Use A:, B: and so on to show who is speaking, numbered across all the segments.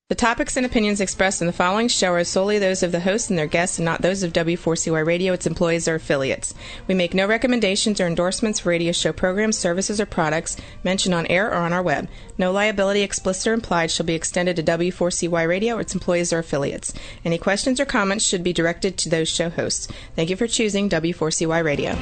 A: The topics and opinions expressed in the following show are solely those of the host and their guests and not those of W4CY Radio, its employees, or affiliates. We make no recommendations or endorsements for radio show programs, services, or products mentioned on air or on our web. No liability, explicit or implied, shall be extended to W4CY Radio or its employees or affiliates. Any questions or comments should be directed to those show hosts. Thank you for choosing W4CY Radio.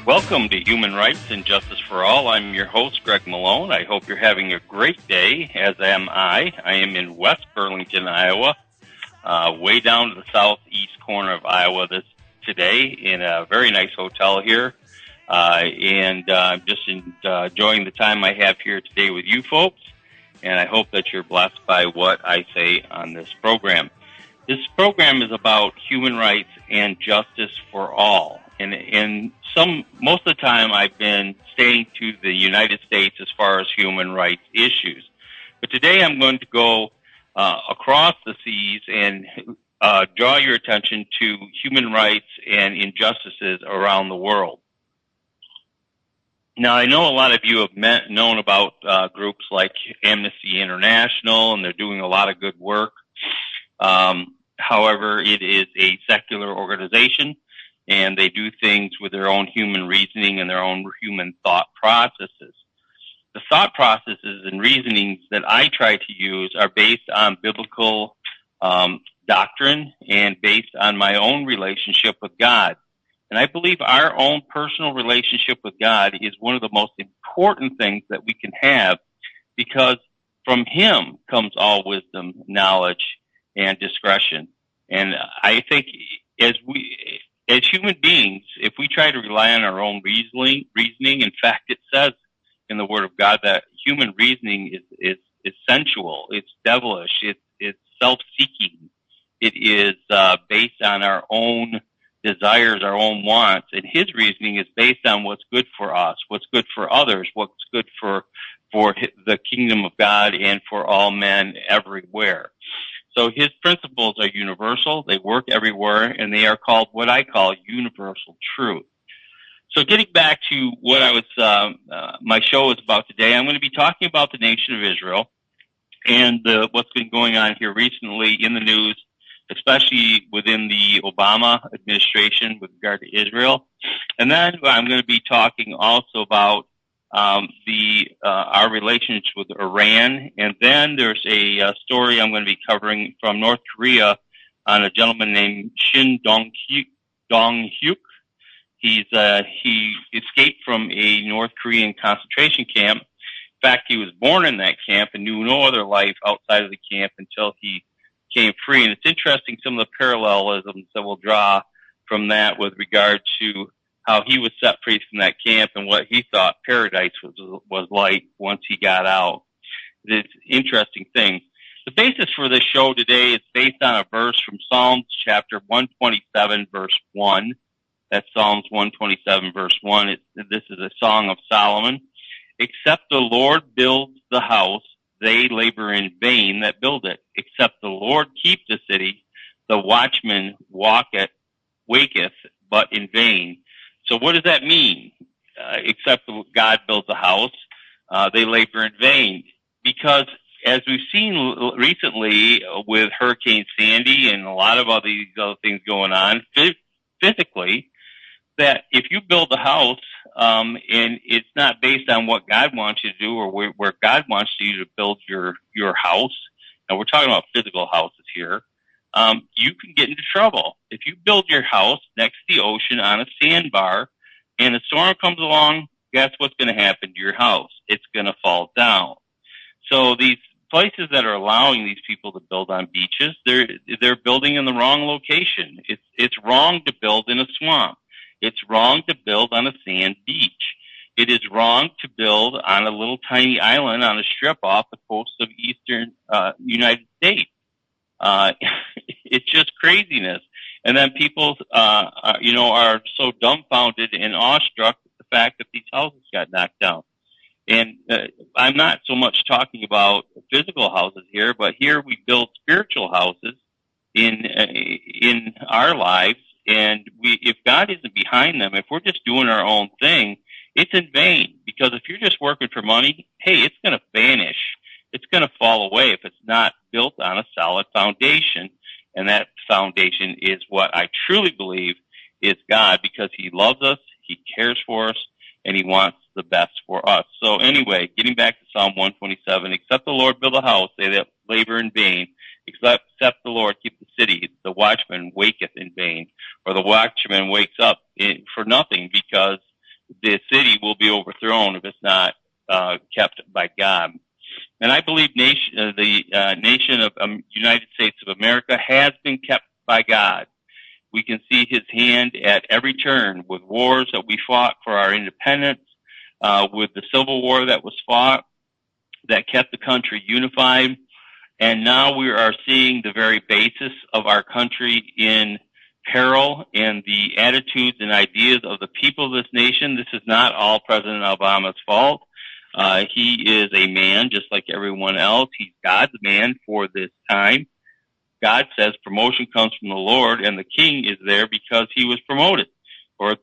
B: Welcome to Human Rights and Justice for All. I'm your host, Greg Malone. I hope you're having a great day, as am I. I am in West Burlington, Iowa, way down to the southeast corner of Iowa today in a very nice hotel here. And I'm just enjoying the time I have here today with you folks. And I hope that you're blessed by what I say on this program. This program is about human rights and justice for all. And most of the time I've been staying to the United States as far as human rights issues. But today I'm going to go across the seas and draw your attention to human rights and injustices around the world. Now, I know a lot of you have known about groups like Amnesty International, and they're doing a lot of good work. However, it is a secular organization, and they do things with their own human reasoning and their own human thought processes. The thought processes and reasonings that I try to use are based on biblical doctrine and based on my own relationship with God. And I believe our own personal relationship with God is one of the most important things that we can have, because from Him comes all wisdom, knowledge, and discretion. And I think as human beings, if we try to rely on our own reasoning, in fact, it says in the Word of God that human reasoning is sensual, it's devilish, it's self-seeking, it is based on our own desires, our own wants, and His reasoning is based on what's good for us, what's good for others, what's good for the kingdom of God and for all men everywhere. So His principles are universal, they work everywhere, and they are called what I call universal truth. So getting back to what my show is about today, I'm going to be talking about the nation of Israel and what's been going on here recently in the news, especially within the Obama administration with regard to Israel. And then I'm going to be talking also about our relations with Iran. And then there's a story I'm going to be covering from North Korea on a gentleman named Shin Dong-hyuk. He escaped from a North Korean concentration camp. In fact, he was born in that camp and knew no other life outside of the camp until he came free. And it's interesting some of the parallelisms that we'll draw from that with regard to how he was set free from that camp and what he thought paradise was like once he got out. It's an interesting thing. The basis for this show today is based on a verse from Psalms chapter 127, verse 1. That's Psalms 127, verse 1. This is a song of Solomon. Except the Lord builds the house, they labor in vain that build it. Except the Lord keep the city, the watchman waketh, but in vain. So what does that mean? Except God builds a house, they labor in vain. Because as we've seen recently with Hurricane Sandy and a lot of these other things going on physically, that if you build a house and it's not based on what God wants you to do or where God wants you to build your house, and we're talking about physical houses here, you can get into trouble. If you build your house next to the ocean on a sandbar and a storm comes along, guess what's going to happen to your house? It's going to fall down. So these places that are allowing these people to build on beaches, they're building in the wrong location. It's wrong to build in a swamp. It's wrong to build on a sand beach. It is wrong to build on a little tiny island on a strip off the coast of eastern United States. It's just craziness. And then people, are so dumbfounded and awestruck at the fact that these houses got knocked down. And I'm not so much talking about physical houses here, but here we build spiritual houses in our lives. And if God isn't behind them, if we're just doing our own thing, it's in vain. Because if you're just working for money, hey, it's going to vanish. It's going to fall away if it's not built on a solid foundation. And that foundation is what I truly believe is God, because He loves us, He cares for us, and He wants the best for us. So anyway, getting back to Psalm 127, except the Lord build a house, they that labor in vain. Except the Lord keep the city, the watchman waketh in vain. Or the watchman wakes up for nothing, because the city will be overthrown if it's not kept by God. And I believe the nation of United States of America has been kept by God. We can see His hand at every turn with wars that we fought for our independence, with the Civil War that was fought, that kept the country unified. And now we are seeing the very basis of our country in peril, and the attitudes and ideas of the people of this nation. This is not all President Obama's fault. He is a man just like everyone else. He's God's man for this time. God says promotion comes from the Lord, and the king is there because he was promoted. Or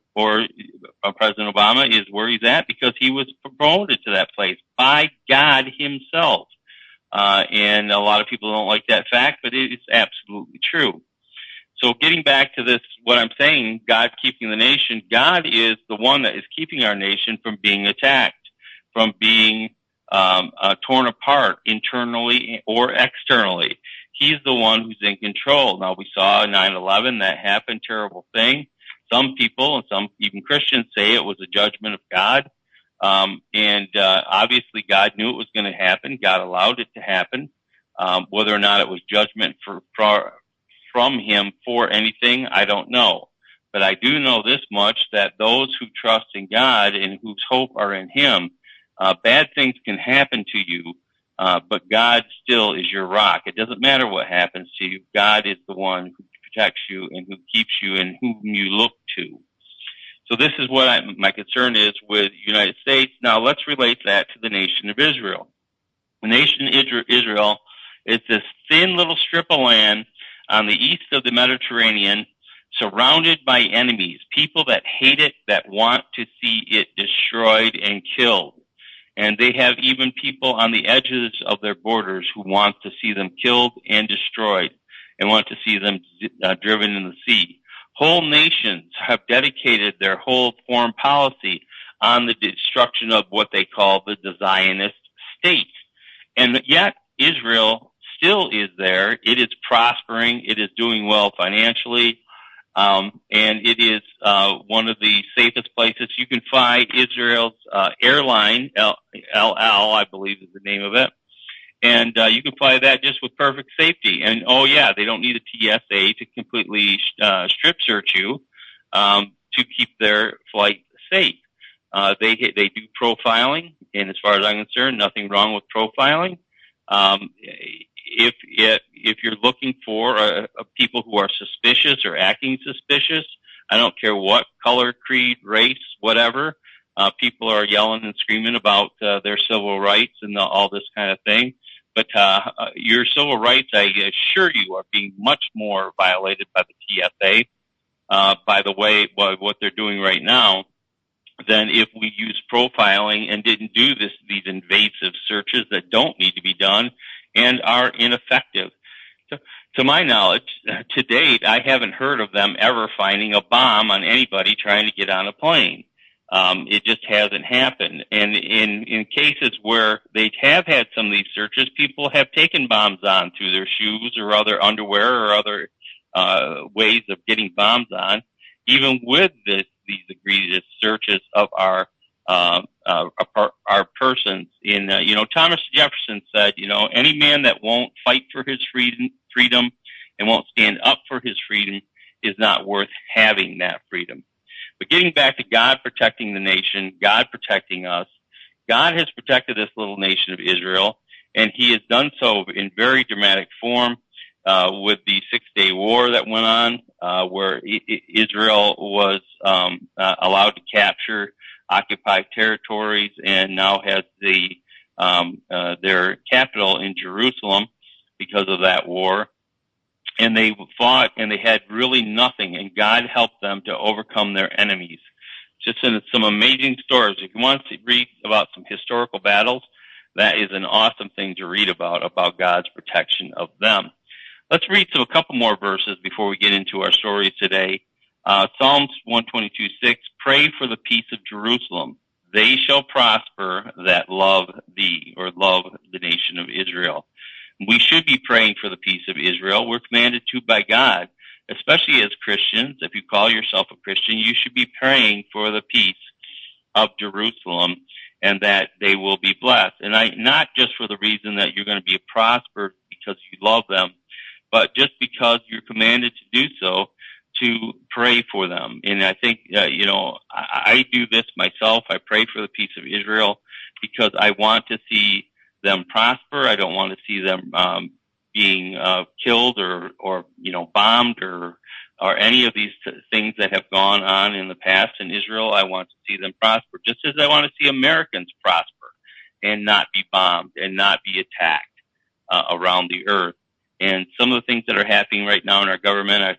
B: President Obama is where he's at because he was promoted to that place by God Himself. And a lot of people don't like that fact, but it is absolutely true. So getting back to this, what I'm saying, God keeping the nation, God is the one that is keeping our nation from being attacked, from being torn apart internally or externally. He's the one who's in control. Now, we saw 9/11, that happened, terrible thing. Some people, and some even Christians, say it was a judgment of God. Obviously God knew it was going to happen. God allowed it to happen. Whether or not it was judgment from Him for anything, I don't know. But I do know this much, that those who trust in God and whose hope are in Him, bad things can happen to you, but God still is your rock. It doesn't matter what happens to you. God is the one who protects you and who keeps you and whom you look to. So this is what my concern is with the United States. Now let's relate that to the nation of Israel. The nation Israel is this thin little strip of land on the east of the Mediterranean, surrounded by enemies, people that hate it, that want to see it destroyed and killed. And they have even people on the edges of their borders who want to see them killed and destroyed and want to see them driven in the sea. Whole nations have dedicated their whole foreign policy on the destruction of what they call the Zionist state. And yet Israel still is there. It is prospering. It is doing well financially. And it is one of the safest places. You can fly Israel's airline, El Al, I believe is the name of it. And you can fly that just with perfect safety. And, oh, yeah, they don't need a TSA to completely strip search you to keep their flight safe. They do profiling, and as far as I'm concerned, nothing wrong with profiling. If you're looking for people who are suspicious or acting suspicious, I don't care what color, creed, race, whatever, people are yelling and screaming about their civil rights and all this kind of thing. But your civil rights, I assure you, are being much more violated by the TSA, by the way, what they're doing right now, than if we use profiling and didn't do these invasive searches that don't need to be done and are ineffective. To my knowledge, to date, I haven't heard of them ever finding a bomb on anybody trying to get on a plane. It just hasn't happened. And in cases where they have had some of these searches, people have taken bombs on through their shoes or other underwear or other ways of getting bombs on, even with these egregious searches of our persons. Thomas Jefferson said, any man that won't fight for his freedom and won't stand up for his freedom is not worth having that freedom. But getting back to God protecting the nation, God protecting us, God has protected this little nation of Israel, and He has done so in very dramatic form. with the 6-Day War that went on, where Israel was allowed to capture occupied territories and now has their capital in Jerusalem because of that war. And they fought, and they had really nothing, and God helped them to overcome their enemies. Just in some amazing stories. If you want to read about some historical battles, that is an awesome thing to read about God's protection of them. Let's read a couple more verses before we get into our stories today. Psalms 122:6, pray for the peace of Jerusalem. They shall prosper that love thee, or love the nation of Israel. We should be praying for the peace of Israel. We're commanded to by God, especially as Christians. If you call yourself a Christian, you should be praying for the peace of Jerusalem and that they will be blessed. And not just for the reason that you're going to be prospered because you love them, but just because you're commanded to do so, to pray for them. And I think, I do this myself. I pray for the peace of Israel because I want to see them prosper. I don't want to see them being killed or bombed or any of these things that have gone on in the past in Israel. I want to see them prosper, just as I want to see Americans prosper and not be bombed and not be attacked around the earth. And some of the things that are happening right now in our government, are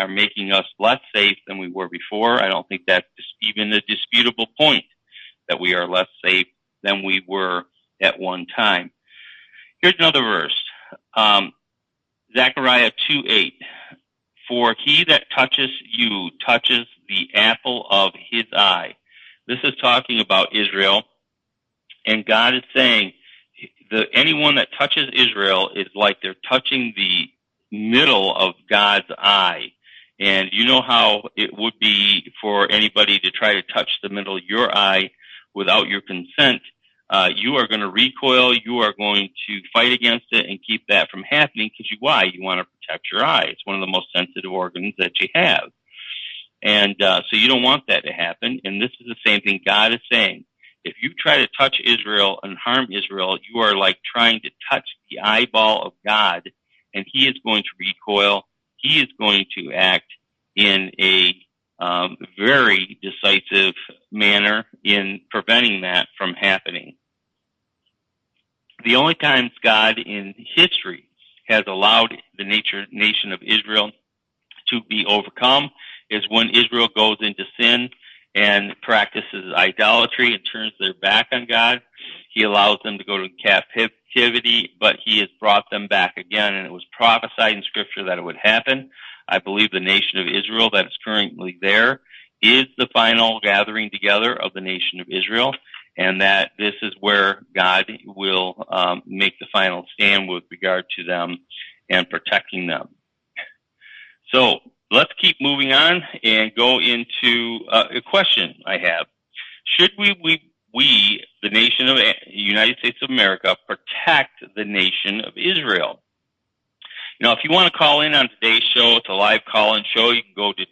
B: making us less safe than we were before. I don't think that's even a disputable point, that we are less safe than we were at one time. Here's another verse. Zechariah 2:8. For he that touches you touches the apple of his eye. This is talking about Israel. And God is saying, anyone that touches Israel is like they're touching the middle of God's eye. And you know how it would be for anybody to try to touch the middle of your eye without your consent. You are going to recoil. You are going to fight against it and keep that from happening because why? You want to protect your eye. It's one of the most sensitive organs that you have. And so you don't want that to happen. And this is the same thing God is saying. If you try to touch Israel and harm Israel, you are like trying to touch the eyeball of God, and he is going to recoil. He is going to act in a very decisive manner in preventing that from happening. The only times God in history has allowed the nation of Israel to be overcome is when Israel goes into sin and practices idolatry and turns their back on God. He allows them to go to captivity, but he has brought them back again, and it was prophesied in Scripture that it would happen. I believe the nation of Israel that is currently there is the final gathering together of the nation of Israel, and that this is where God will make the final stand with regard to them and protecting them. So let's keep moving on and go into a question I have. Should we, the nation of the United States of America, protect the nation of Israel? If you want to call in on today's show, it's a live call-in show. You can go to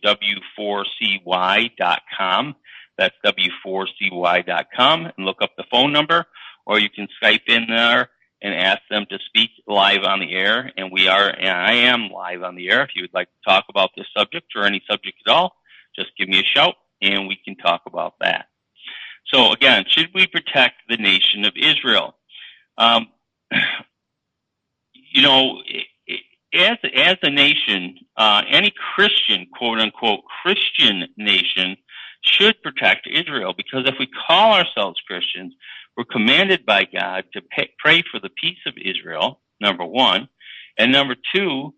B: w4cy.com. That's w4cy.com and look up the phone number, or you can Skype in there and ask them to speak live on the air. And I am live on the air. If you would like to talk about this subject or any subject at all, just give me a shout and we can talk about that. So again, should we protect the nation of Israel? As a nation, any Christian, quote unquote, Christian nation should protect Israel, because if we call ourselves Christians, we're commanded by God to pray for the peace of Israel, number one. And number two,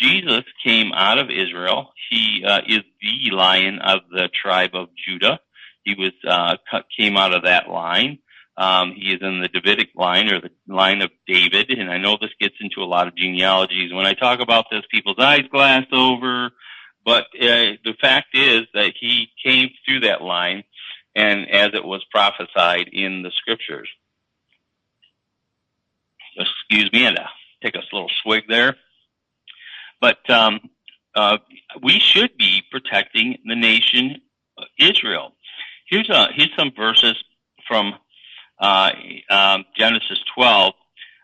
B: Jesus came out of Israel. He is the Lion of the tribe of Judah. He came out of that line. He is in the Davidic line, or the line of David. And I know this gets into a lot of genealogies. When I talk about this, people's eyes glass over. But the fact is that he came through that line, and as it was prophesied in the Scriptures. Excuse me, and take a little swig there. But we should be protecting the nation Israel. Here's some verses from Genesis 12.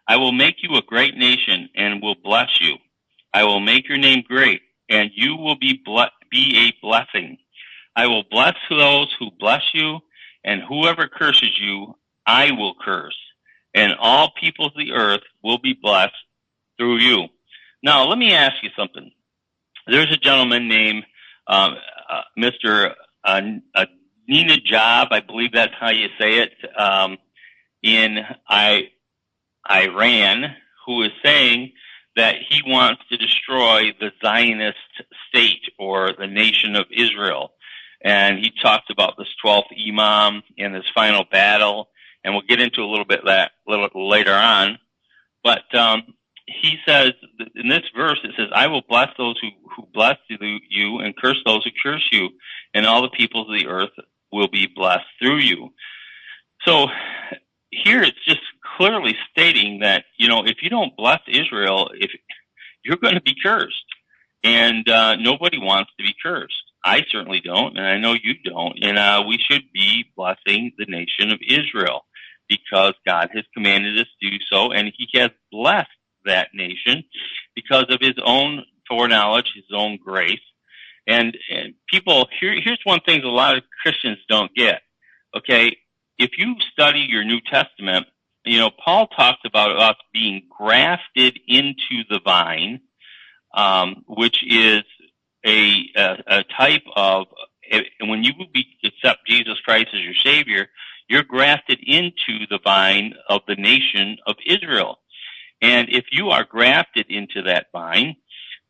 B: I will make you a great nation and will bless you. I will make your name great, and you will be a blessing. I will bless those who bless you, and whoever curses you, I will curse. And all peoples of the earth will be blessed through you. Now, let me ask you something. There's a gentleman named Mr. Nina Job, I believe that's how you say it, in Iran, who is saying that he wants to destroy the Zionist state or the nation of Israel. And he talks about this 12th Imam and this final battle, and we'll get into a little bit that a little later on. But he says, in this verse, it says, I will bless those who bless you and curse those who curse you, and all the peoples of the earth will be blessed through you. So here it's just clearly stating that, if you don't bless Israel, if you're going to be cursed. And nobody wants to be cursed. I certainly don't, and I know you don't. And we should be blessing the nation of Israel because God has commanded us to do so, and he has blessed that nation because of his own foreknowledge, his own grace. And people, here's one thing a lot of Christians don't get. Okay, if you study your New Testament, Paul talks about us being grafted into the vine, which is a type of, when you accept Jesus Christ as your Savior, you're grafted into the vine of the nation of Israel. And if you are grafted into that vine,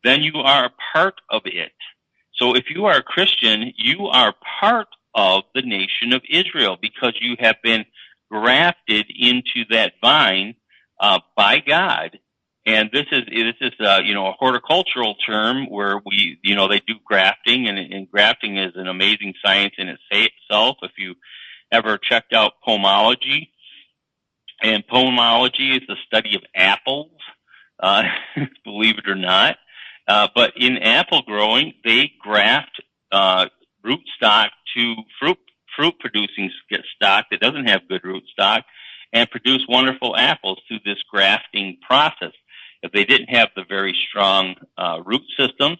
B: then you are a part of it. So if you are a Christian, you are part of the nation of Israel because you have been grafted into that vine by God. And this is a horticultural term where they do grafting, and grafting is an amazing science in itself. If you ever checked out pomology, and pomology is the study of apples, believe it or not. But in apple growing, they graft rootstock to fruit-producing stock that doesn't have good rootstock and produce wonderful apples through this grafting process. If they didn't have the very strong root systems,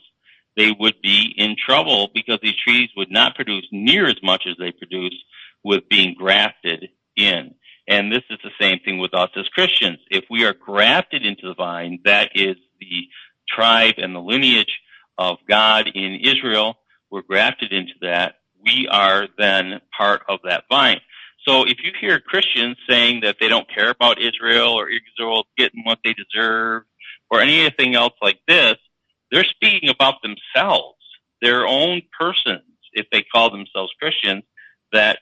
B: they would be in trouble because these trees would not produce near as much as they produce with being grafted in. And this is the same thing with us as Christians. If we are grafted into the vine, that is the tribe and the lineage of God in Israel, we're grafted into that, we are then part of that vine. So if you hear Christians saying that they don't care about Israel or Israel getting what they deserve or anything else like this, they're speaking about themselves, their own persons, if they call themselves Christians, that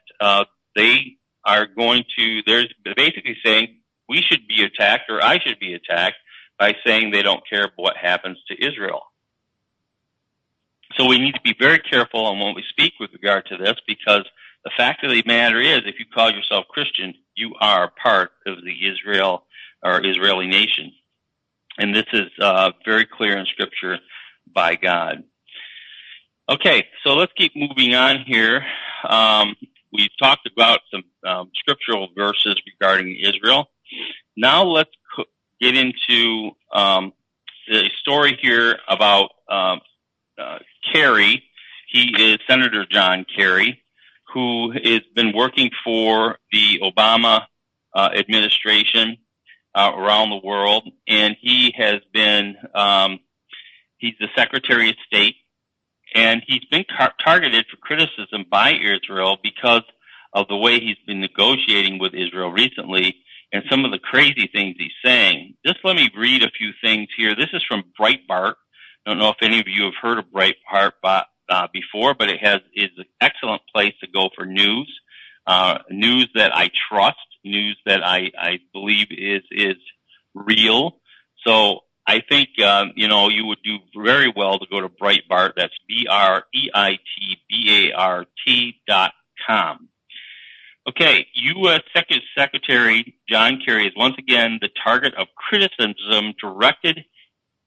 B: they are going to, they're basically saying we should be attacked or I should be attacked by saying they don't care what happens to Israel. So we need to be very careful on when we speak with regard to this, because the fact of the matter is, if you call yourself Christian, you are part of the Israel or Israeli nation. And this is very clear in Scripture by God. Okay, so let's keep moving on here. We've talked about some scriptural verses regarding Israel. Now let's get into the story here about Kerry. He is Senator John Kerry, who has been working for the Obama administration around the world, and he has been he's the Secretary of State, and he's been targeted for criticism by Israel because of the way he's been negotiating with Israel recently and some of the crazy things he's saying. Just let me read a few things here. This is from Breitbart. I don't know if any of you have heard of Breitbart before, but it is an excellent place to go for news, news that I trust, news that I believe is real. So I think, you would do very well to go to Breitbart. That's BreitBart.com. Okay, U.S. Secretary John Kerry is once again the target of criticism,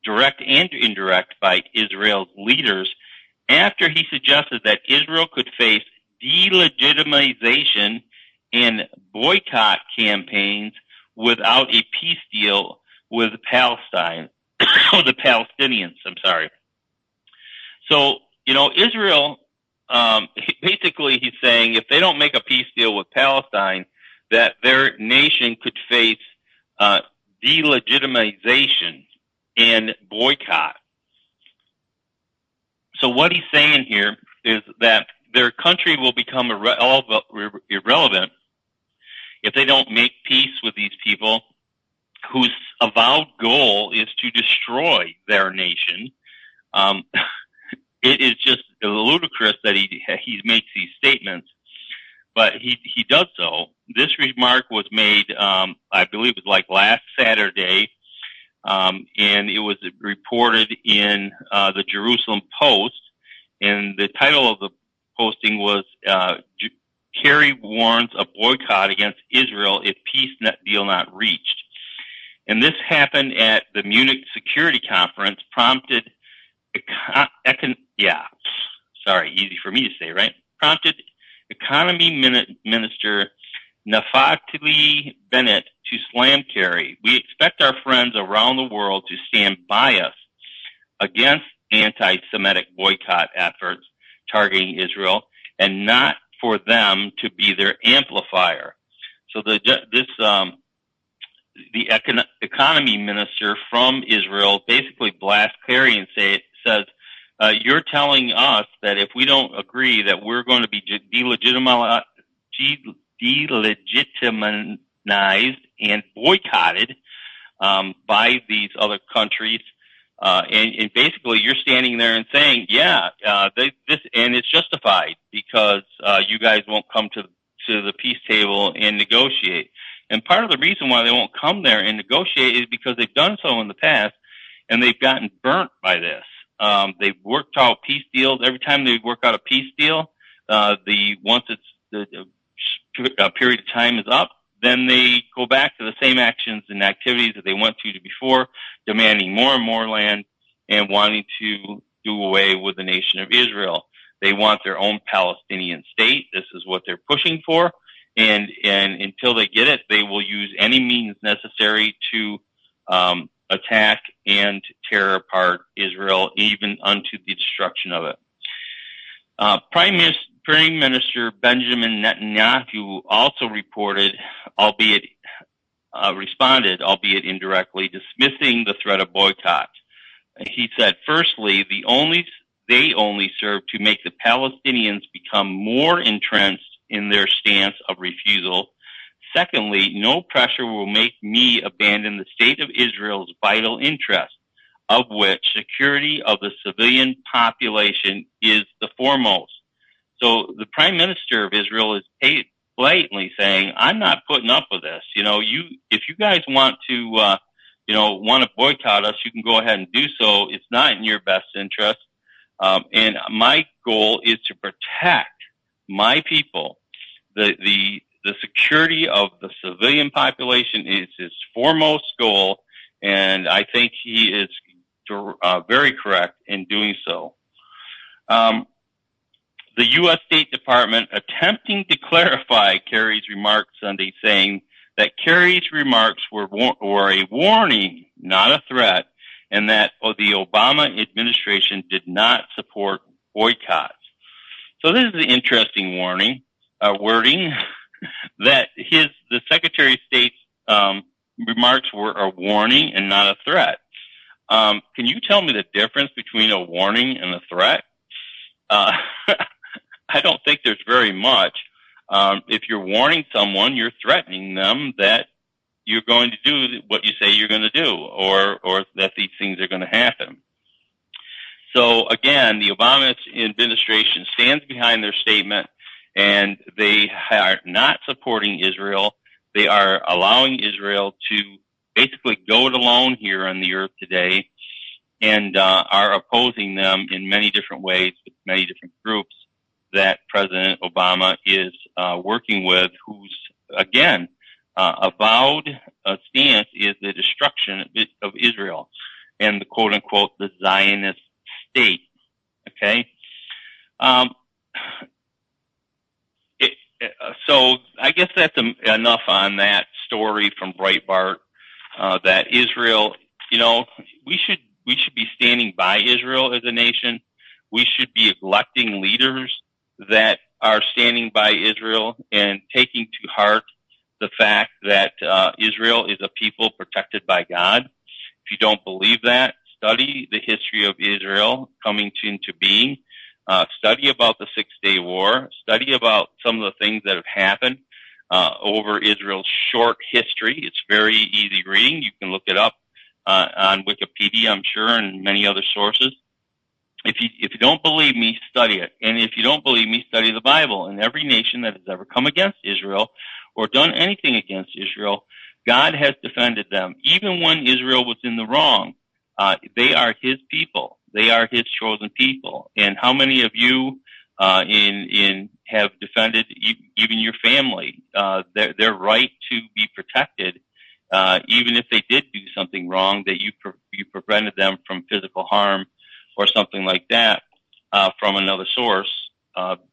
B: direct and indirect, by Israel's leaders after he suggested that Israel could face delegitimization and boycott campaigns without a peace deal with Palestine. or the Palestinians, I'm sorry. So, Israel, basically he's saying if they don't make a peace deal with Palestine, that their nation could face delegitimization and boycott. So what he's saying here is that their country will become irrelevant if they don't make peace with these people whose avowed goal is to destroy their nation. It is just ludicrous that he makes these statements, but he does so. This remark was made, I believe it was like last Saturday, and it was reported in the Jerusalem Post, and the title of the posting was Kerry warns a boycott against Israel if peace deal not reached. And this happened at the Munich Security Conference, prompted easy for me to say, right? Prompted Economy Minister Naftali Bennett to slam Kerry. We expect our friends around the world to stand by us against anti-Semitic boycott efforts targeting Israel, and not for them to be their amplifier. So the economy minister from Israel basically blasts Kerry and says, you're telling us that if we don't agree that we're going to be delegitimized and boycotted by these other countries, and basically you're standing there and saying, and it's justified because you guys won't come to the peace table and negotiate. And part of the reason why they won't come there and negotiate is because they've done so in the past, and they've gotten burnt by this. They've worked out peace deals. Every time they work out a peace deal, once the period of time is up, then they go back to the same actions and activities that they went to before, demanding more and more land and wanting to do away with the nation of Israel. They want their own Palestinian state. This is what they're pushing for. And until they get it, they will use any means necessary to attack and tear apart Israel, even unto the destruction of it. Prime Minister Benjamin Netanyahu also responded, albeit indirectly, dismissing the threat of boycott. He said, firstly, they only serve to make the Palestinians become more entrenched in their stance of refusal. Secondly, no pressure will make me abandon the state of Israel's vital interest, of which security of the civilian population is the foremost. So the Prime Minister of Israel is blatantly saying, I'm not putting up with this. If you guys want to boycott us, you can go ahead and do so. It's not in your best interest. And my goal is to protect my people. The security of the civilian population is his foremost goal, and I think he is very correct in doing so. The U.S. State Department attempting to clarify Kerry's remarks Sunday, saying that Kerry's remarks were a warning, not a threat, and that the Obama administration did not support boycotts. So this is an interesting wording, that the Secretary of State's remarks were a warning and not a threat. Can you tell me the difference between a warning and a threat? I don't think there's very much. If you're warning someone, you're threatening them that you're going to do what you say you're going to do, or that these things are going to happen. So again, the Obama administration stands behind their statement, and they are not supporting Israel. They are allowing Israel to basically go it alone here on the earth today, and are opposing them in many different ways with many different groups that President Obama is working with, whose, again, avowed stance is the destruction of Israel and the quote-unquote the Zionist state. Okay? So I guess that's enough on that story from Breitbart, that Israel we should be standing by Israel as a nation. We should be electing leaders that are standing by Israel and taking to heart the fact that Israel is a people protected by God. If you don't believe that, study the history of Israel coming into being. Study about the 6-Day War. Study about some of the things that have happened over Israel's short history. It's very easy reading. You can look it up on Wikipedia, I'm sure, and many other sources. If you don't believe me, study it. And if you don't believe me, study the Bible. And every nation that has ever come against Israel or done anything against Israel, God has defended them. Even when Israel was in the wrong, they are his people. They are his chosen people. And how many of you have defended even your family, their right to be protected, even if they did do something wrong, that you prevented them from physical harm or something like that from another source,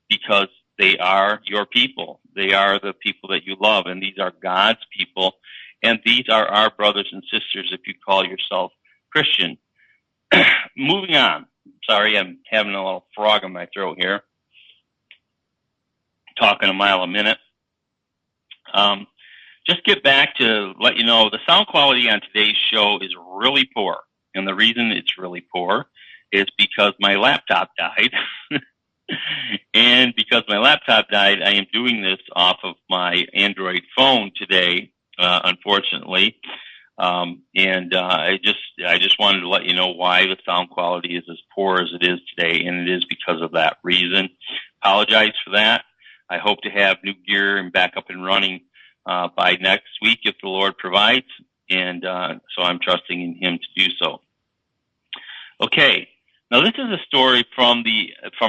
B: because they are your people. They are the people that you love, and these are God's people, and these are our brothers and sisters if you call yourself Christian. Moving on. Sorry, I'm having a little frog in my throat here. Talking a mile a minute. Just get back to let you know the sound quality on today's show is really poor. And the reason it's really poor is because my laptop died. And because my laptop died, I am doing this off of my Android phone today, unfortunately. I just wanted to let you know why the sound quality is as poor as it is today, and it is because of that reason. Apologize for that. I hope to have new gear and back up and running by next week if the Lord provides, and so I'm trusting in him to do so. Okay, now this is a story from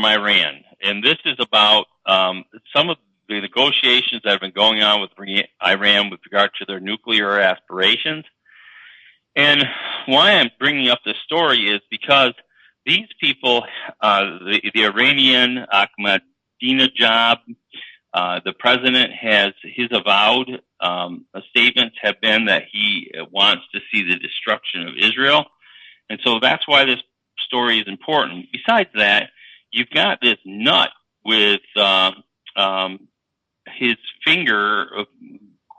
B: Iran, and this is about some of the negotiations that have been going on with Iran with regard to their nuclear aspirations. And why I'm bringing up this story is because these people, the Iranian Ahmadinejad, the president has his avowed statements have been that he wants to see the destruction of Israel. And so that's why this story is important. Besides that, you've got this nut with his finger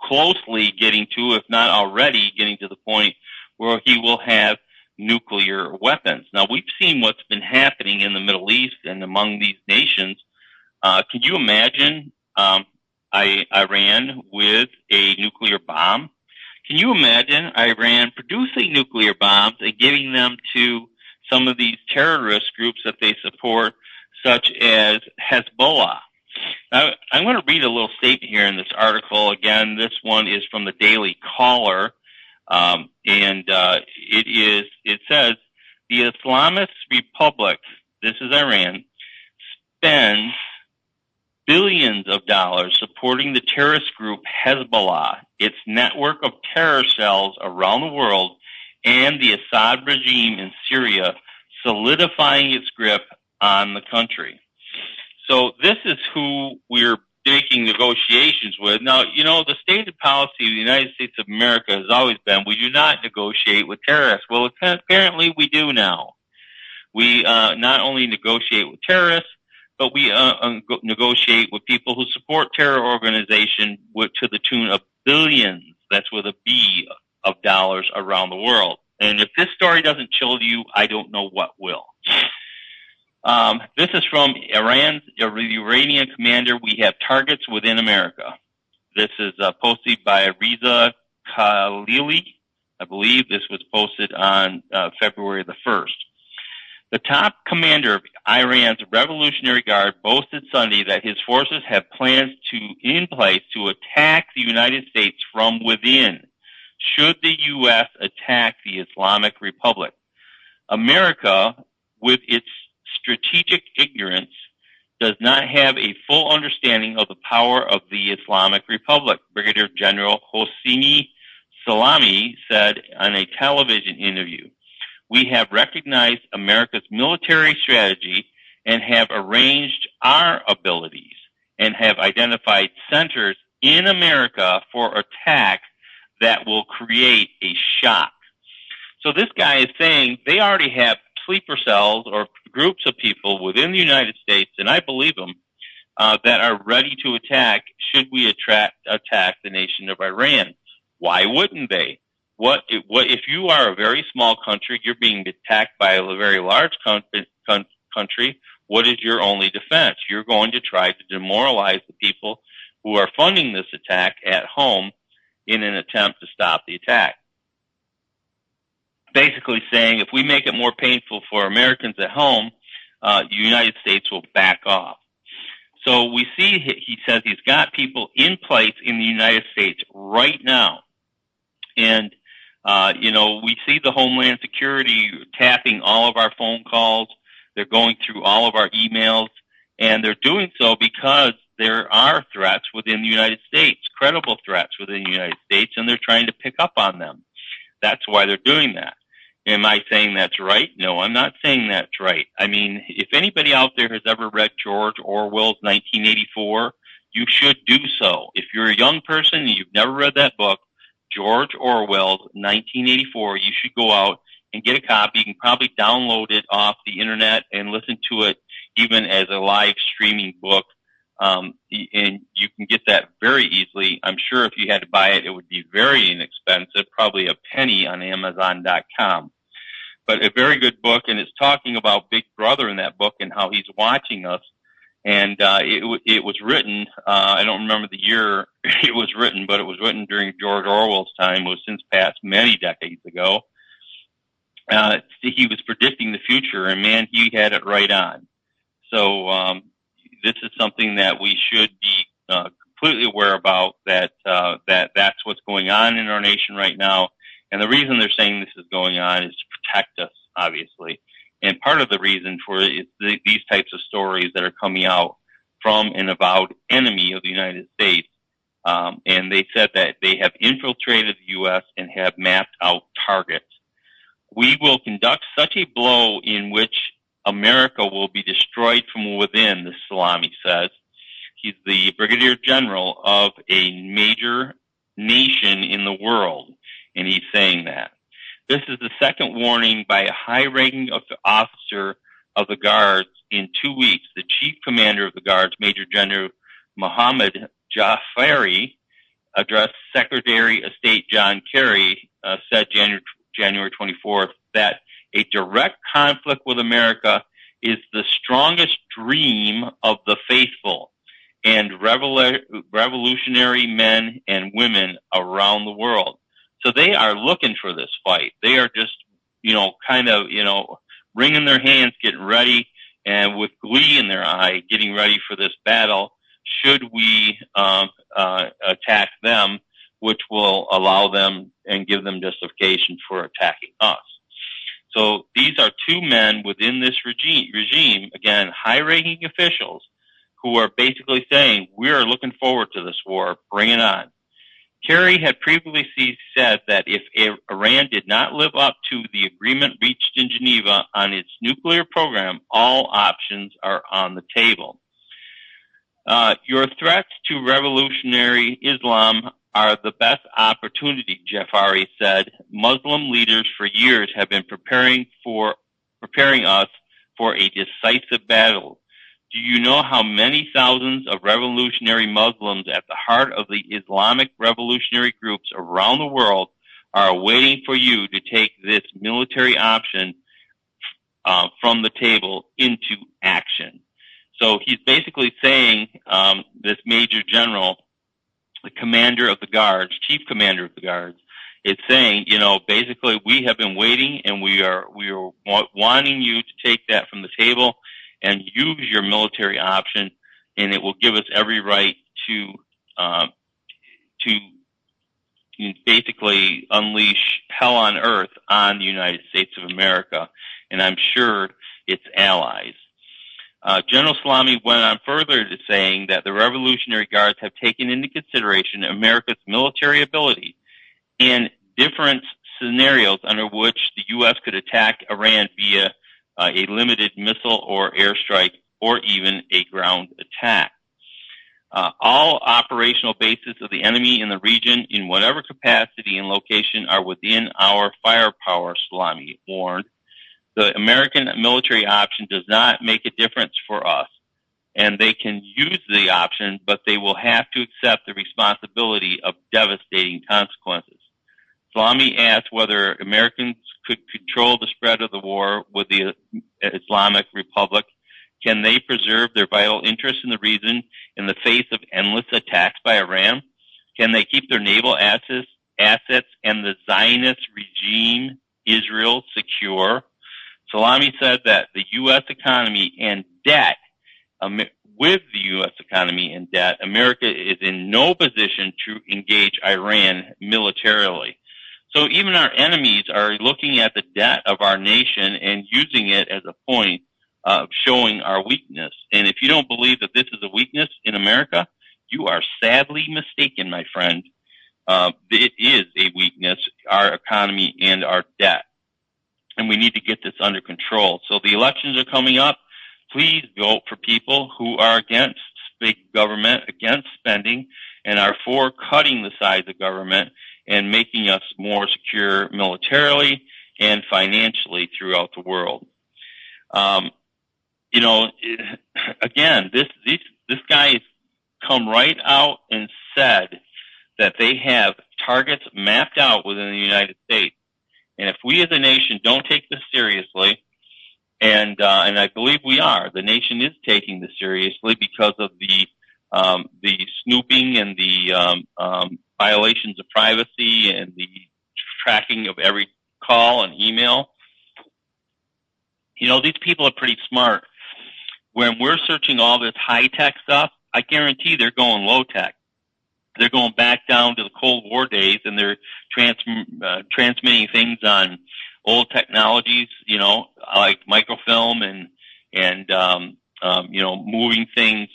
B: closely getting to, if not already getting to the point where he will have nuclear weapons. Now, we've seen what's been happening in the Middle East and among these nations. Can you imagine Iran with a nuclear bomb? Can you imagine Iran producing nuclear bombs and giving them to some of these terrorist groups that they support, such as Hezbollah? Now, I'm going to read a little statement here in this article. Again, this one is from the Daily Caller, it says, the Islamist Republic, this is Iran, spends billions of dollars supporting the terrorist group Hezbollah, its network of terror cells around the world, and the Assad regime in Syria, solidifying its grip on the country. So this is who we're making negotiations with. Now, the stated policy of the United States of America has always been, we do not negotiate with terrorists. Well, apparently we do now. We not only negotiate with terrorists, but we negotiate with people who support terror organizations to the tune of billions, that's with a B, of dollars around the world. And if this story doesn't chill you, I don't know what will. This is from the Iranian commander. We have targets within America. This is posted by Reza Khalili. I believe this was posted on February the 1st. The top commander of Iran's Revolutionary Guard boasted Sunday that his forces have plans in place to attack the United States from within, should the U.S. attack the Islamic Republic. America, with its strategic ignorance, does not have a full understanding of the power of the Islamic Republic, Brigadier General Hosseini Salami said on a television interview. We have recognized America's military strategy and have arranged our abilities and have identified centers in America for attack that will create a shock. So this guy is saying they already have sleeper cells or groups of people within the United States, and I believe him, that are ready to attack should we attack the nation of Iran. Why wouldn't they? What if you are a very small country, you're being attacked by a very large country, what is your only defense? You're going to try to demoralize the people who are funding this attack at home in an attempt to stop the attack. Basically saying if we make it more painful for Americans at home, the United States will back off. So we see, he says he's got people in place in the United States right now. And, we see the Homeland Security tapping all of our phone calls. They're going through all of our emails. And they're doing so because there are threats within the United States, credible threats within the United States, and they're trying to pick up on them. That's why they're doing that. Am I saying that's right? No, I'm not saying that's right. I mean, if anybody out there has ever read George Orwell's 1984, you should do so. If you're a young person and you've never read that book, George Orwell's 1984, you should go out and get a copy. You can probably download it off the internet and listen to it even as a live streaming book. And you can get that very easily. I'm sure if you had to buy it, it would be very inexpensive, probably a penny on Amazon.com. But a very good book, and it's talking about Big Brother in that book and how he's watching us. And it was written, I don't remember the year it was written, but it was written during George Orwell's time. It was since passed many decades ago. He was predicting the future, and man, he had it right on. So this is something that we should be completely aware about, that's what's going on in our nation right now. And the reason they're saying this is going on is to protect us, obviously. And part of the reason for it is these types of stories that are coming out from an avowed enemy of the United States. And they said that they have infiltrated the U.S. and have mapped out targets. We will conduct such a blow in which America will be destroyed from within, the Salami says. He's the brigadier general of a major nation in the world, and he's saying that. This is the second warning by a high-ranking officer of the Guards in 2 weeks. The chief commander of the Guards, Major General Mohammed Jafari, addressed Secretary of State John Kerry, said January 24th, that a direct conflict with America is the strongest dream of the faithful and revolutionary men and women around the world. So they are looking for this fight. They are just, wringing their hands, getting ready, and with glee in their eye, getting ready for this battle should we attack them, which will allow them and give them justification for attacking us. So these are two men within this regime, again, high-ranking officials, who are basically saying, we are looking forward to this war, bring it on. Kerry had previously said that if Iran did not live up to the agreement reached in Geneva on its nuclear program, all options are on the table. Your threats to revolutionary Islam are the best opportunity, Jafari said. Muslim leaders for years have been preparing us for a decisive battle. Do you know how many thousands of revolutionary Muslims at the heart of the Islamic revolutionary groups around the world are waiting for you to take this military option from the table into action? So he's basically saying, this Major General, the commander of the Guards, chief commander of the Guards, is saying, basically we have been waiting and we are wanting you to take that from the table and use your military option, and it will give us every right to basically unleash hell on earth on the United States of America, and I'm sure its allies. General Salami went on further to saying that the Revolutionary Guards have taken into consideration America's military ability and different scenarios under which the U.S. could attack Iran via a limited missile or airstrike or even a ground attack. All operational bases of the enemy in the region, in whatever capacity and location, are within our firepower, Salami warned. The American military option does not make a difference for us, and they can use the option, but they will have to accept the responsibility of devastating consequences. Salami asked whether Americans could control the spread of the war with the Islamic Republic. Can they preserve their vital interests in the region in the face of endless attacks by Iran? Can they keep their naval assets and the Zionist regime, Israel, secure? Salami said that the U.S. economy and debt, with the U.S. economy and debt, America is in no position to engage Iran militarily. So even our enemies are looking at the debt of our nation and using it as a point of showing our weakness. And if you don't believe that this is a weakness in America, you are sadly mistaken, my friend. It is a weakness, our economy and our debt. And we need to get this under control. So the elections are coming up. Please vote for people who are against big government, against spending, and are for cutting the size of government and making us more secure militarily and financially throughout the world. Again, this guy has come right out and said that they have targets mapped out within the United States. And if we as a nation don't take this seriously, and I believe we are, the nation is taking this seriously because of the snooping and the violations of privacy and the tracking of every call and email. These people are pretty smart. When we're searching all this high-tech stuff, I guarantee they're going low-tech. They're going back down to the Cold War days, and they're transmitting things on old technologies, like microfilm and moving things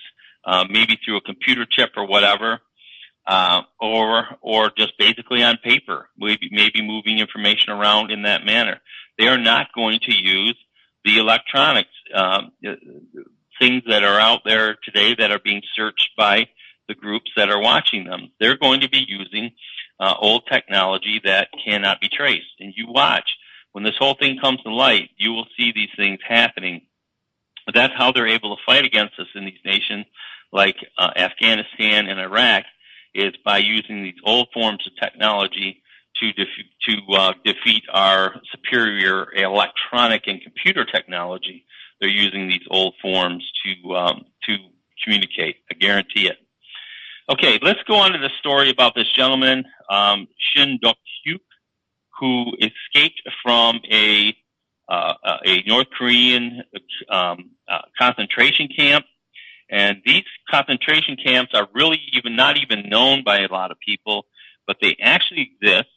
B: maybe through a computer chip or whatever, or just basically on paper, maybe moving information around in that manner. They are not going to use the electronics, things that are out there today that are being searched by the groups that are watching them. They're going to be using old technology that cannot be traced. And you watch. When this whole thing comes to light, you will see these things happening. But that's how they're able to fight against us in these nations like Afghanistan and Iraq, is by using these old forms of technology to defeat our superior electronic and computer technology. They're using these old forms to communicate. I guarantee it. Okay, let's go on to the story about this gentleman, Shin Duk-hyuk, who escaped from a North Korean concentration camp. And these concentration camps are really not even known by a lot of people, but they actually exist,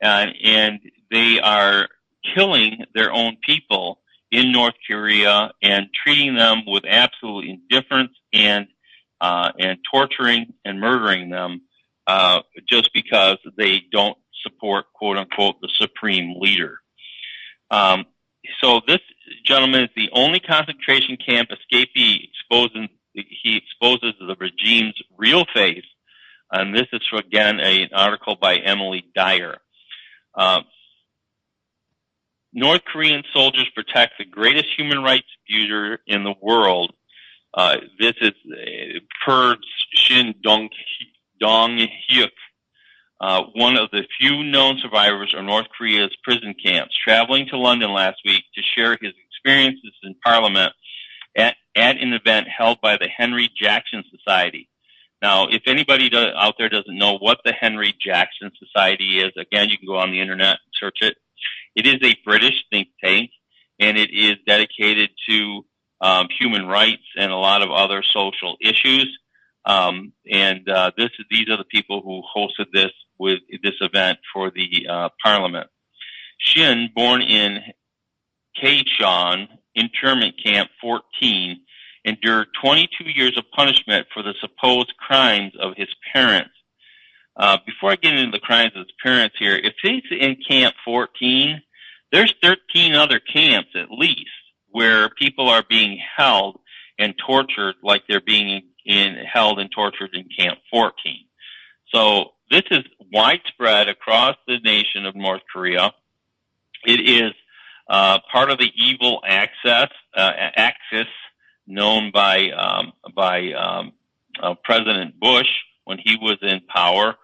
B: and they are killing their own people in North Korea and treating them with absolute indifference and torturing and murdering them just because they don't support, quote unquote, the supreme leader. So this gentleman is the only concentration camp escapee he exposes the regime's real face. And this is, again, an article by Emily Dyer. North Korean soldiers protect the greatest human rights abuser in the world. This is per Shin Dong-hyuk, one of the few known survivors of North Korea's prison camps, traveling to London last week to share his experiences in Parliament at an event held by the Henry Jackson Society. Now, if anybody out there doesn't know what the Henry Jackson Society is, again, you can go on the internet and search it. It is a British think tank, and it is dedicated to human rights and a lot of other social issues. These are the people who hosted this event for the Parliament. Shin, born in Kaechon internment camp 14, endured 22 years of punishment for the supposed crimes of his parents. Before I get into the crimes of his parents here, if he's in camp 14, there's 13 other camps at least where people are being held and tortured like they're being held and tortured in Camp 14. So this is widespread across the nation of North Korea. It is part of the evil axis known by President Bush when he was in power.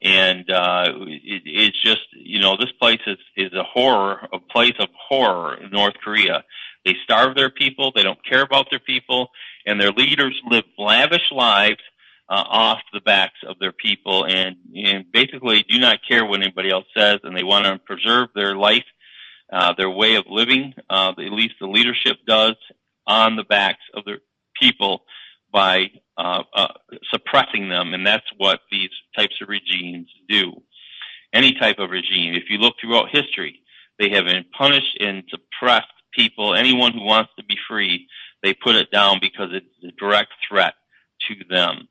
B: It's just, this place is a place of horror in North Korea. They starve their people, they don't care about their people, and their leaders live lavish lives off the backs of their people and basically do not care what anybody else says, and they want to preserve their life, their way of living, at least the leadership does, on the backs of their people by suppressing them, and that's what these types of regimes do. Any type of regime. If you look throughout history, they have been punished and suppressed people. Anyone who wants to be free, they put it down because it's a direct threat to them.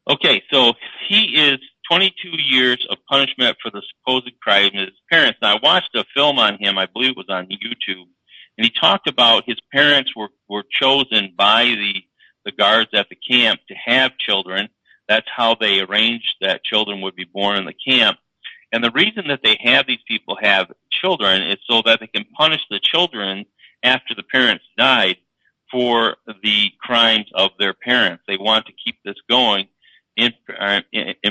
B: Okay, so he is 22 years of punishment for the supposed crime of his parents. Now, I watched a film on him, I believe it was on YouTube, and he talked about his parents were chosen by the guards at the camp to have children. That's how they arranged that children would be born in the camp. And the reason that they have these people have children is so that they can punish the children after the parents died for the crimes of their parents. They want to keep this going in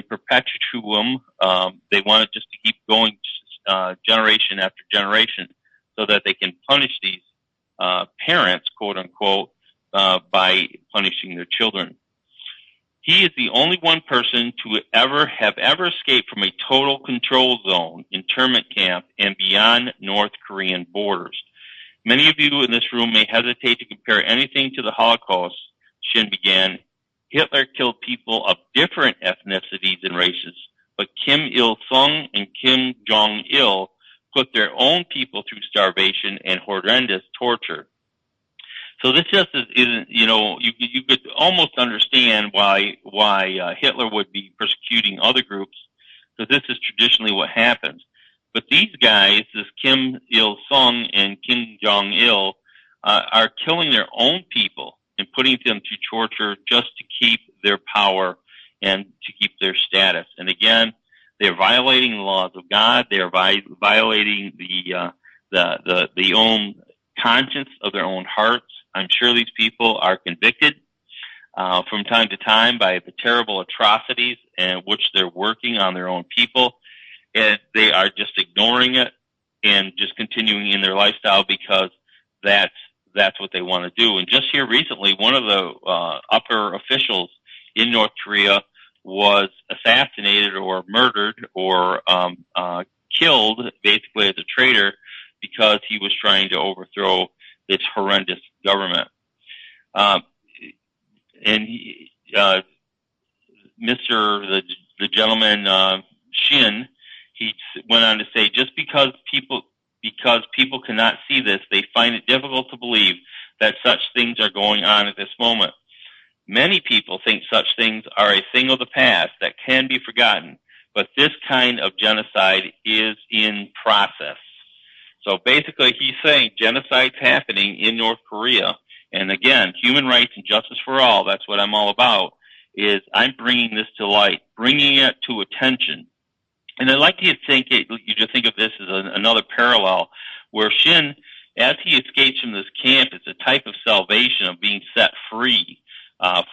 B: perpetuum. They want it just to keep going generation after generation so that they can punish these parents, quote unquote, by punishing their children. He is the only one person to have ever escaped from a total control zone, internment camp, and beyond North Korean borders. Many of you in this room may hesitate to compare anything to the Holocaust. Shin began. Hitler killed people of different ethnicities and races, but Kim Il-sung and Kim Jong-il put their own people through starvation and horrendous torture. So this just isn't, you could almost understand why Hitler would be persecuting other groups, because this is traditionally what happens. But these guys, this Kim Il-sung and Kim Jong-il, are killing their own people and putting them through torture just to keep their power and to keep their status. And again, they're violating the laws of God. They are violating the own conscience of their own hearts. I'm sure these people are convicted from time to time by the terrible atrocities in which they're working on their own people, and they are just ignoring it and just continuing in their lifestyle because that's what they want to do. And just here recently, one of the upper officials in North Korea was assassinated or murdered or killed basically as a traitor because he was trying to overthrow this horrendous government. The gentleman Shin, he went on to say, just because people cannot see this, they find it difficult to believe that such things are going on at this moment. Many people think such things are a thing of the past that can be forgotten, but this kind of genocide is in process. So basically, he's saying genocide's happening in North Korea. And again, human rights and justice for all, that's what I'm all about, is I'm bringing this to light, bringing it to attention. And I'd like you to think of this as another parallel where Shin, as he escapes from this camp, it's a type of salvation of being set free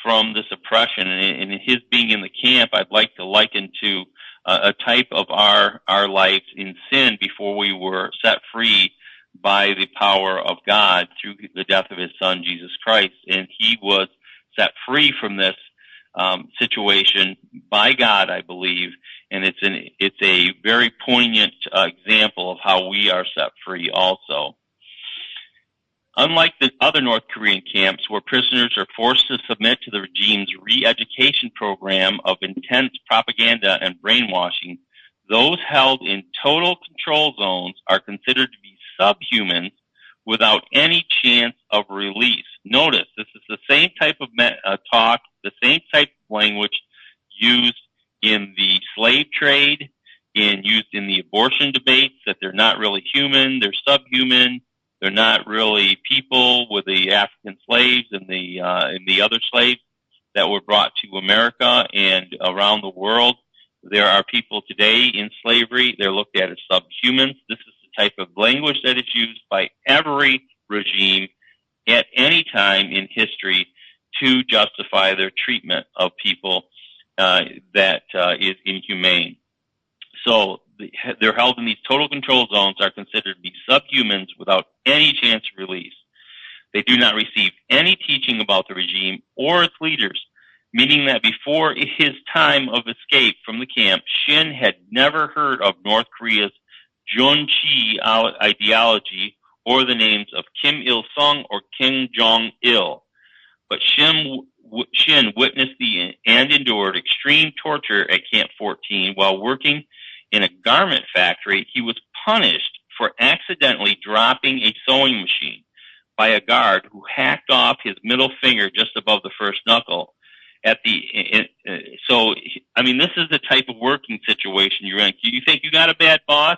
B: from this oppression. And his being in the camp, I'd like to liken to a type of our lives in sin before we were set free by the power of God through the death of his son, Jesus Christ. And he was set free from this situation by God, I believe. And it's a very poignant example of how we are set free also. Unlike the other North Korean camps where prisoners are forced to submit to the regime's re-education program of intense propaganda and brainwashing, those held in total control zones are considered to be subhumans without any chance of release. Notice, this is the same type of talk, the same type of language used in the slave trade, used in the abortion debates, that they're not really human, they're subhuman. They're not really people with the African slaves and the other slaves. that were brought to America and around the world. There are people today in slavery. They're looked at as subhumans. This is the type of language that is used by every regime at any time in history to justify their treatment of people that is inhumane. So they're held in these total control zones, are considered to be subhumans without any chance of release. They do not receive any teaching about the regime or its leaders, meaning that before his time of escape from the camp, Shin had never heard of North Korea's Junchi ideology or the names of Kim Il-sung or Kim Jong-il. But Shin witnessed and endured extreme torture at Camp 14 while working in a garment factory. He was punished for accidentally dropping a sewing machine by a guard who hacked off his middle finger just above the first knuckle. This is the type of working situation you're in. You think you got a bad boss?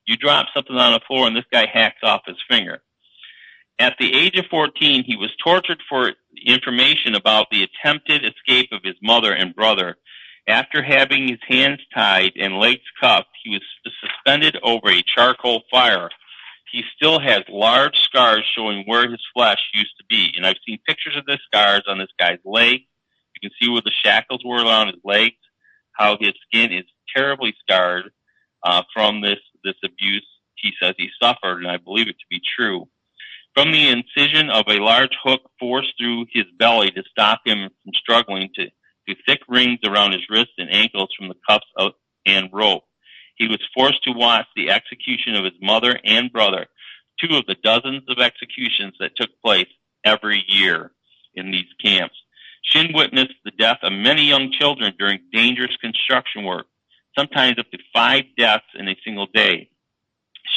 B: You drop something on the floor and this guy hacks off his finger. At the age of 14, he was tortured for information about the attempted escape of his mother and brother. After having his hands tied and legs cuffed, he was suspended over a charcoal fire. He still has large scars showing where his flesh used to be. And I've seen pictures of the scars on this guy's leg. You can see where the shackles were around his legs, how his skin is terribly scarred from this abuse he says he suffered, and I believe it to be true. From the incision of a large hook forced through his belly to stop him from struggling to thick rings around his wrists and ankles from the cuffs and rope. He was forced to watch the execution of his mother and brother, two of the dozens of executions that took place every year in these camps. Shin witnessed the death of many young children during dangerous construction work, sometimes up to 5 deaths in a single day.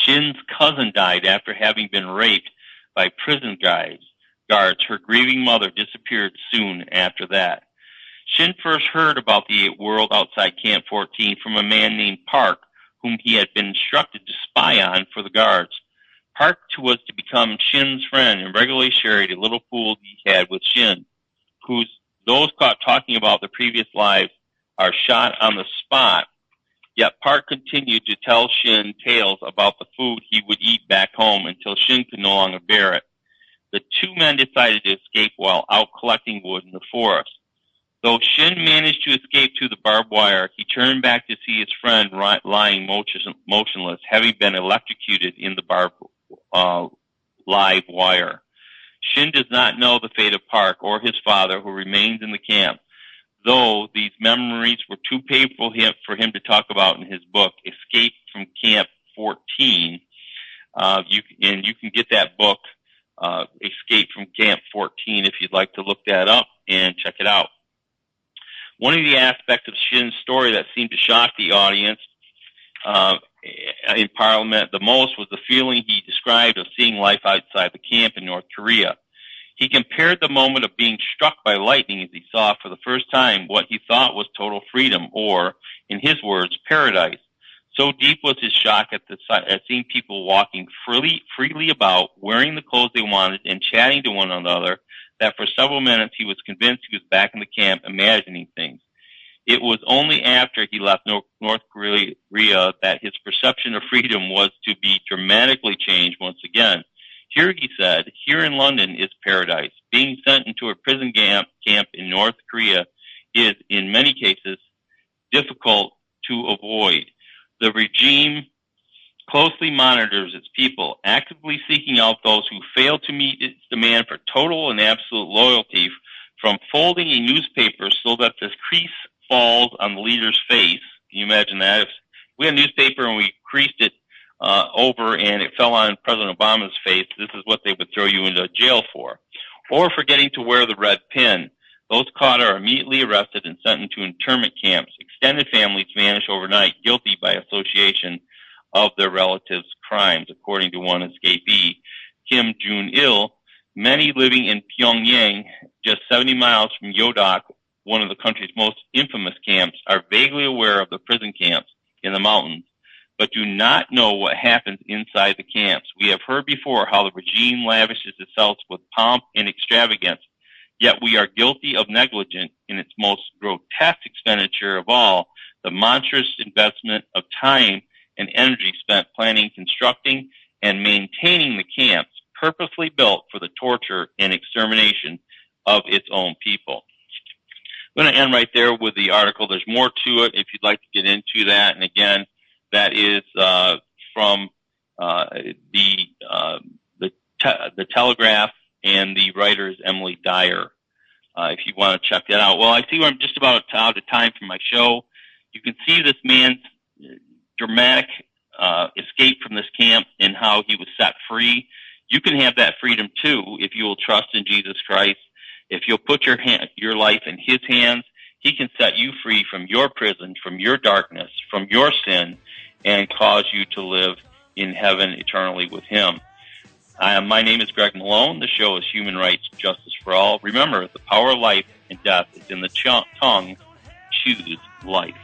B: Shin's cousin died after having been raped by prison guards. Her grieving mother disappeared soon after that. Shin first heard about the world outside Camp 14 from a man named Park, whom he had been instructed to spy on for the guards. Park was to become Shin's friend and regularly shared a little pool he had with Shin, those caught talking about the previous lives are shot on the spot. Yet Park continued to tell Shin tales about the food he would eat back home until Shin could no longer bear it. The two men decided to escape while out collecting wood in the forest. Though Shin managed to escape through the barbed wire, he turned back to see his friend lying motionless, having been electrocuted in the barbed live wire. Shin does not know the fate of Park or his father, who remains in the camp, though these memories were too painful for him to talk about in his book, Escape from Camp 14. You can get that book, Escape from Camp 14, if you'd like to look that up and check it out. One of the aspects of Shin's story that seemed to shock the audience in Parliament the most was the feeling he described of seeing life outside the camp in North Korea. He compared the moment of being struck by lightning as he saw for the first time what he thought was total freedom, or, in his words, paradise. So deep was his shock at seeing people walking freely about, wearing the clothes they wanted, and chatting to one another, that for several minutes he was convinced he was back in the camp imagining things. It was only after he left North Korea that his perception of freedom was to be dramatically changed once again. Here, he said, here in London is paradise. Being sent into a prison camp in North Korea is, in many cases, difficult to avoid. The regime closely monitors its people, actively seeking out those who fail to meet its demand for total and absolute loyalty, from folding a newspaper so that the crease falls on the leader's face. Can you imagine that? If we had a newspaper and we creased it over and it fell on President Obama's face, this is what they would throw you into jail for. Or forgetting to wear the red pin. Those caught are immediately arrested and sent into internment camps. Extended families vanish overnight, guilty by association of their relatives' crimes, according to one escapee, Kim Jong-il. Many living in Pyongyang, just 70 miles from Yodok, one of the country's most infamous camps, are vaguely aware of the prison camps in the mountains, but do not know what happens inside the camps. We have heard before how the regime lavishes itself with pomp and extravagance, Yet we are guilty of negligence in its most grotesque expenditure of all, the monstrous investment of time and energy spent planning, constructing, and maintaining the camps purposely built for the torture and extermination of its own people. I'm going to end right there with the article. There's more to it if you'd like to get into that. And again, that is from the Telegraph, and the writer is Emily Dyer. If you want to check that out. Well, I see I'm just about out of time for my show. You can see this man's dramatic escape from this camp and how he was set free. You can have that freedom too if you will trust in Jesus Christ. If you'll put your life in His hands, He can set you free from your prison, from your darkness, from your sin, and cause you to live in heaven eternally with Him. My name is Greg Malone. The show is Human Rights, Justice for All. Remember, the power of life and death is in the tongue. Choose life.